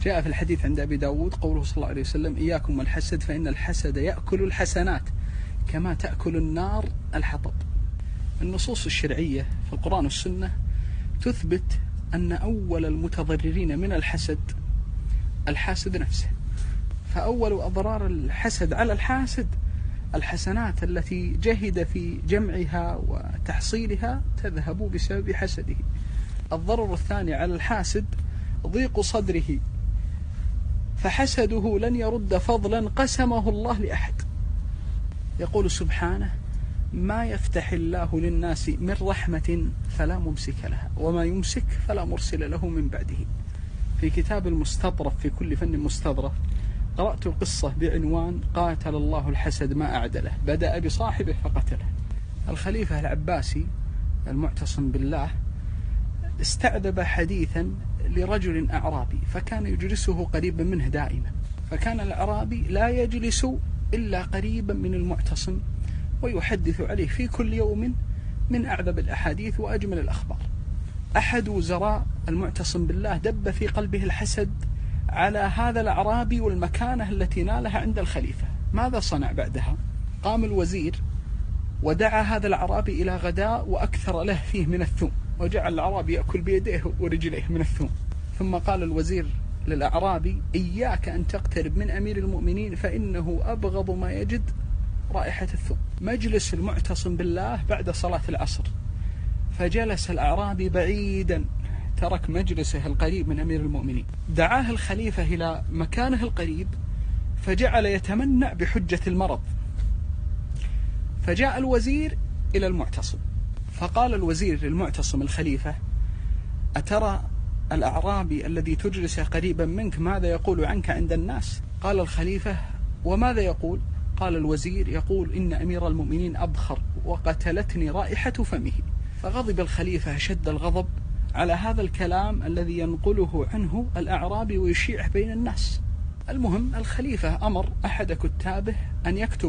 جاء في الحديث عند أبي داود قوله صلى الله عليه وسلم: إياكم والحسد فإن الحسد يأكل الحسنات كما تأكل النار الحطب. النصوص الشرعية في القرآن والسنة تثبت أن أول المتضررين من الحاسد نفسه، فأول أضرار الحسد على الحاسد الحسنات التي جهد في جمعها وتحصيلها تذهب بسبب حسده. الضرر الثاني على الحاسد ضيق صدره، فحسده لن يرد فضلا قسمه الله لأحد. يقول سبحانه: ما يفتح الله للناس من رحمة فلا ممسك لها وما يمسك فلا مرسل له من بعده. في كتاب المستطرف في كل فن مستظرف قرأت القصة بعنوان: قاتل الله الحسد ما أعدله، بدأ بصاحبه فقتله. الخليفة العباسي المعتصم بالله استعذب حديثا لرجل أعرابي، فكان يجلسه قريبا منه دائما، فكان الأعرابي لا يجلس إلا قريبا من المعتصم ويحدث عليه في كل يوم من أعذب الأحاديث وأجمل الأخبار. أحد وزراء المعتصم بالله دب في قلبه الحسد على هذا الأعرابي والمكانة التي نالها عند الخليفة. ماذا صنع بعدها؟ قام الوزير ودعا هذا الأعرابي إلى غداء وأكثر له فيه من الثوم، وجعل الأعرابي يأكل بيديه ورجليه من الثوم. ثم قال الوزير للأعرابي: إياك أن تقترب من أمير المؤمنين فإنه أبغض ما يجد رائحة الثوم. مجلس المعتصم بالله بعد صلاة العصر، فجلس الأعرابي بعيدا، ترك مجلسه القريب من أمير المؤمنين. دعاه الخليفة إلى مكانه القريب فجعل يتمنع بحجة المرض، فجاء الوزير إلى المعتصم، فقال الوزير للمعتصم الخليفة: أترى الأعرابي الذي تجلس قريبا منك ماذا يقول عنك عند الناس؟ قال الخليفة: وماذا يقول؟ قال الوزير: يقول إن أمير المؤمنين أبخر وقتلتني رائحة فمه. فغضب الخليفة شد الغضب على هذا الكلام الذي ينقله عنه الأعرابي ويشيعه بين الناس. المهم الخليفة أمر أحد كتابه أن يكتب